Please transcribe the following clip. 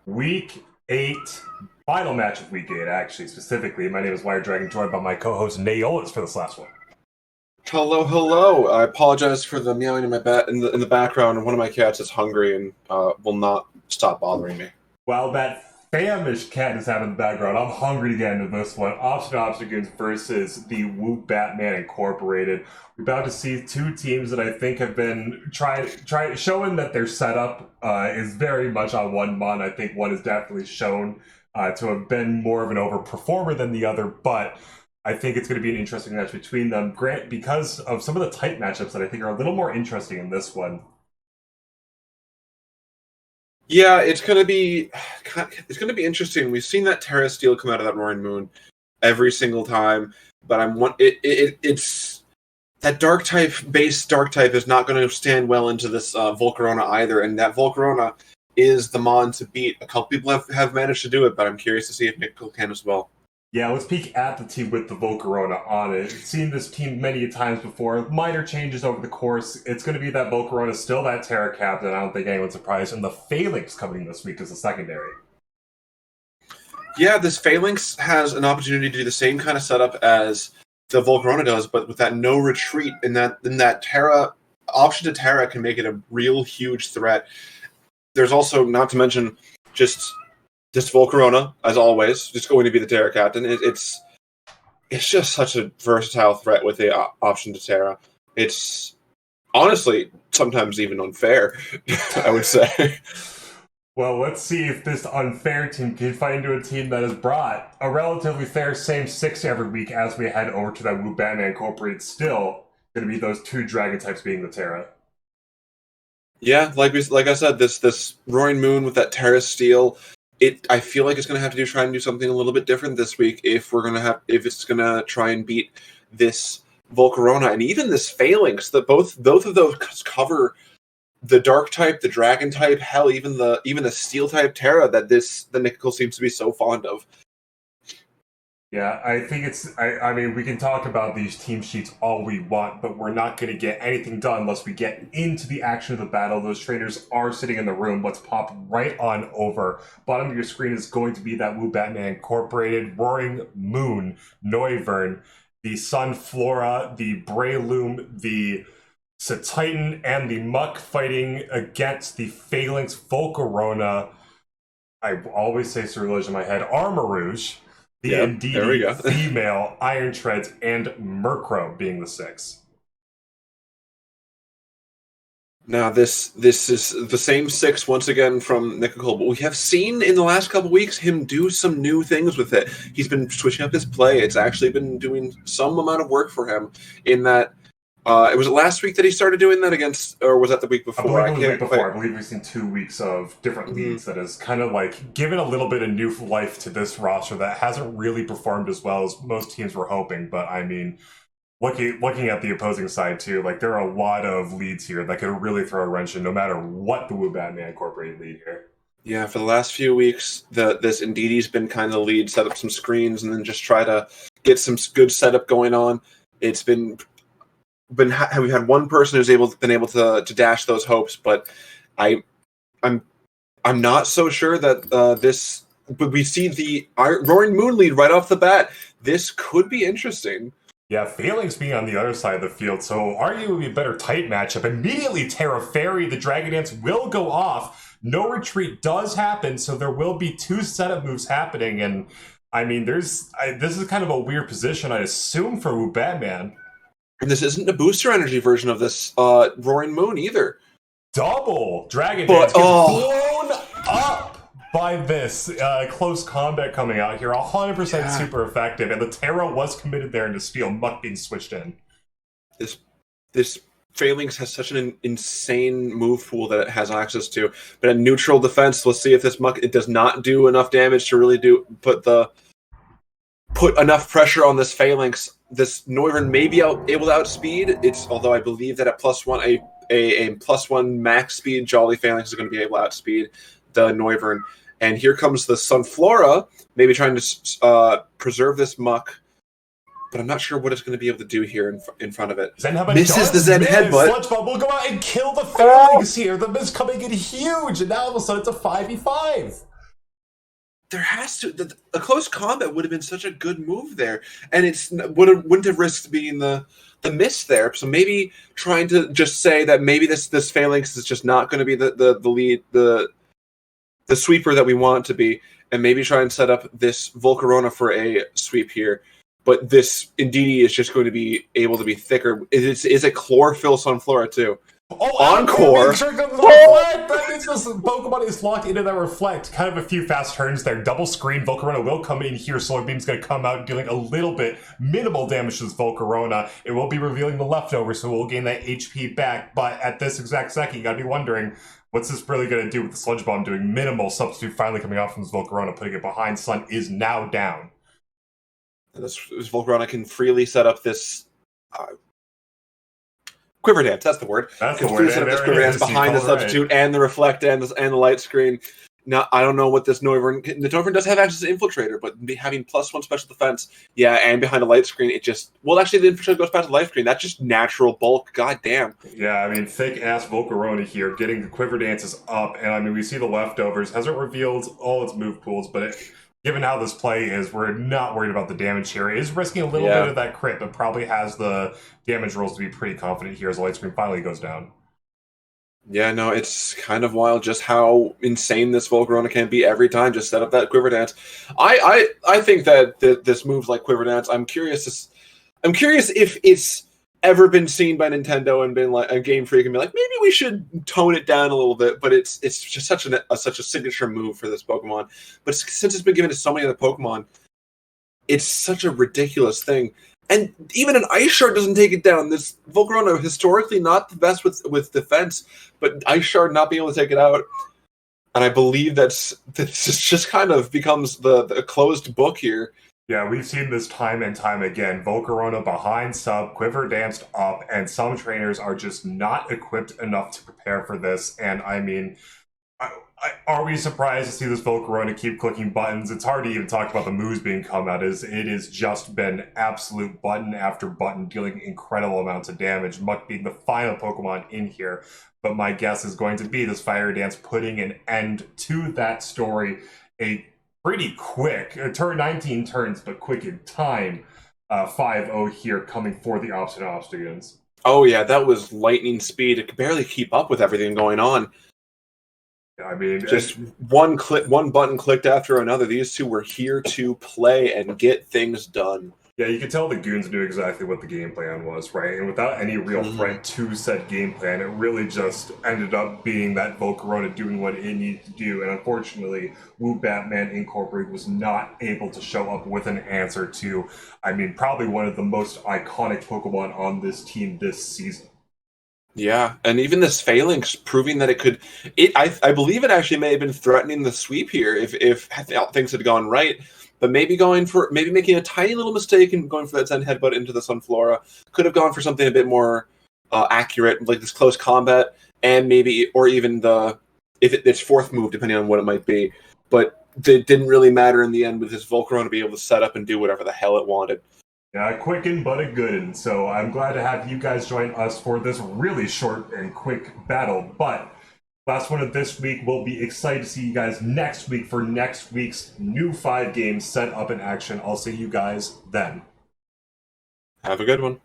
Week 8, final match of Week 8, actually, specifically. My name is WiredDragon, joined by my co-host Naolis for this last one. Hello, hello. I apologize for the meowing in the background. One of my cats is hungry and will not stop bothering me. While that famished cat is having the background, I'm hungry to get into this one. Obstagoons versus the Woobatman Incorporated. We're about to see two teams that I think have been showing that their setup is very much on one mon. I think one is definitely shown to have been more of an overperformer than the other, but I think it's going to be an interesting match between them, because of some of the type matchups that I think are a little more interesting in this one. Yeah, it's gonna be interesting. We've seen that Terra Steel come out of that Roaring Moon every single time, but it's that dark type is not going to stand well into this Volcarona either, and that Volcarona is the mon to beat. A couple people have managed to do it, but I'm curious to see if Nickel can as well. Yeah, let's peek at the team with the Volcarona on it. I've seen this team many times before. Minor changes over the course. It's going to be that Volcarona, still that Terra captain. I don't think anyone's surprised. And the Phalanx coming this week as a secondary. Yeah, this Phalanx has an opportunity to do the same kind of setup as the Volcarona does, but with that no retreat, and that Terra option to Terra can make it a real huge threat. There's also, not to mention, just Volcarona, as always, just going to be the Terra captain. It's just such a versatile threat with the option to Terra. It's honestly sometimes even unfair, I would say. Well, let's see if this unfair team can fight into a team that has brought a relatively fair same 6 every week as we head over to that Woobatman Incorporated. Still going to be those two dragon types being the Terra. Yeah, like I said, this Roaring Moon with that Terra Steel. I feel like it's going to have to try and do something a little bit different this week if it's going to try and beat this Volcarona and even this Phalanx. That both of those cover the Dark type, the Dragon type, hell, even the Steel type Terra that the Nickel seems to be so fond of. Yeah, I think I mean, we can talk about these team sheets all we want, but we're not going to get anything done unless we get into the action of the battle. Those trainers are sitting in the room. Let's pop right on over. Bottom of your screen is going to be that Woobatman Incorporated, Roaring Moon, Noivern, the Sunflora, the Breloom, the Titan, and the Muck fighting against the Phalanx, Volcarona. I always say Cerulean in my head, Armarouge, the Indeedee, female, Iron Treads, and Murkrow being the 6. Now, this is the same 6 once again from Nickel, but we have seen in the last couple weeks him do some new things with it. He's been switching up his play. It's actually been doing some amount of work for him in that. It was last week that he started doing that against, or was that the week before? I believe it was the week before. I believe we've seen 2 weeks of different leads that has kind of like given a little bit of new life to this roster that hasn't really performed as well as most teams were hoping. But I mean, looking at the opposing side too, like there are a lot of leads here that could really throw a wrench in no matter what the Woobatman Incorporated lead here. Yeah, for the last few weeks, this Indeedee's been kind of the lead, set up some screens, and then just try to get some good setup going on. It's we've had one person who's been able to dash those hopes, but I'm not so sure that this. But we see the Roaring Moon lead right off the bat. This could be interesting. Yeah, Phalanx being on the other side of the field, so arguably a better tight matchup. Immediately, Terra Fairy, the Dragon Dance will go off. No retreat does happen, so there will be 2 setup moves happening. And I mean, this is kind of a weird position, I assume, for Woobatman. And this isn't a booster energy version of this Roaring Moon either. Double Dragon Dance gets blown up by this close combat coming out here. 100% super effective, and the Terra was committed there into Steel Muck being switched in. This Phalanx has such an insane move pool that it has access to, but at neutral defense, let's see if this Muck it does not do enough damage to really put enough pressure on this Phalanx. This Noivern may be able to outspeed. Although I believe that at +1 a +1 max speed, Jolly Phalanx is going to be able to outspeed the Noivern. And here comes the Sunflora, maybe trying to preserve this Muck, but I'm not sure what it's going to be able to do here in front of it. Misses the Zen headbutt. Sludge Bomb will go out and kill the Phalanx here. The miss coming in huge, and now all of a sudden it's a 5v5. there has to a close combat would have been such a good move there, and wouldn't have risked being the miss there. So maybe trying to just say that maybe this phalanx is just not going to be the lead the sweeper that we want it to be, and maybe try and set up this Volcarona for a sweep here. But this Indeedee is just going to be able to be thicker. Is it chlorophyll Sunflora too? Oh, Encore! That means this Pokemon is locked into that Reflect. Kind of a few fast turns there. Double screen. Volcarona will come in here. Solar Beam's going to come out, dealing a little bit, minimal damage to this Volcarona. It will be revealing the leftovers, so we'll gain that HP back. But at this exact second, you got to be wondering, what's this really going to do with the Sludge Bomb doing minimal? Substitute finally coming off from this Volcarona, putting it behind. Sun is now down. And this Volcarona can freely set up this Quiver Dance. That's the word. That's can the freely word. set up this Quiver Dance behind the substitute and the Reflect and the light screen. Now, I don't know what this Noivern... The Noivern does have access to Infiltrator, but having +1 special defense, yeah, and behind a light screen, it just... Well, actually, the Infiltrator goes past the light screen. That's just natural bulk. God damn. Yeah, I mean, thick-ass Volcarona here, getting the Quiver Dances up, and I mean, we see the leftovers. Hasn't revealed all its move pools, but given how this play is, we're not worried about the damage here. It is risking a little bit of that crit, but probably has the damage rolls to be pretty confident here as the light screen finally goes down. Yeah, no, it's kind of wild just how insane this Volcarona can be every time. Just set up that Quiver Dance. I think that this move like Quiver Dance. I'm curious if it's ever been seen by Nintendo and been like a Game Freak and be like, maybe we should tone it down a little bit. But it's just such a signature move for this Pokemon. But since it's been given to so many other Pokemon, it's such a ridiculous thing. And even an Ice Shard doesn't take it down. This Volcarona, historically not the best with defense, but Ice Shard not being able to take it out. And I believe this just kind of becomes the closed book here. Yeah, we've seen this time and time again. Volcarona behind sub, Quiver danced up, and some trainers are just not equipped enough to prepare for this. And I mean, are we surprised to see this Volcarona keep clicking buttons? It's hard to even talk about the moves being come out, as it has just been absolute button after button, dealing incredible amounts of damage, Muck being the final Pokemon in here. But my guess is going to be this Fire Dance putting an end to that story. A pretty quick, 19 turns, but quick in time, 5-0 here coming for the Obstinate Obstagoons. Oh yeah, that was lightning speed. It could barely keep up with everything going on. I mean, just one button clicked after another. These two were here to play and get things done. Yeah, you could tell the Goons knew exactly what the game plan was, right? And without any real threat to said game plan, it really just ended up being that Volcarona doing what it needed to do. And unfortunately, Woobatman Incorporated was not able to show up with an answer to, I mean, probably one of the most iconic Pokemon on this team this season. Yeah, and even this Phalanx proving that it could... I believe it actually may have been threatening the sweep here if things had gone right. But maybe making a tiny little mistake and going for that Zen Headbutt into the Sunflora could have gone for something a bit more accurate, like this close combat, and maybe, or even its fourth move, depending on what it might be. But it didn't really matter in the end with this Volcarona to be able to set up and do whatever the hell it wanted. Yeah, quicken but a goodin'. So I'm glad to have you guys join us for this really short and quick battle. But last one of this week, we'll be excited to see you guys next week for next week's new 5 games set up in action. I'll see you guys then. Have a good one.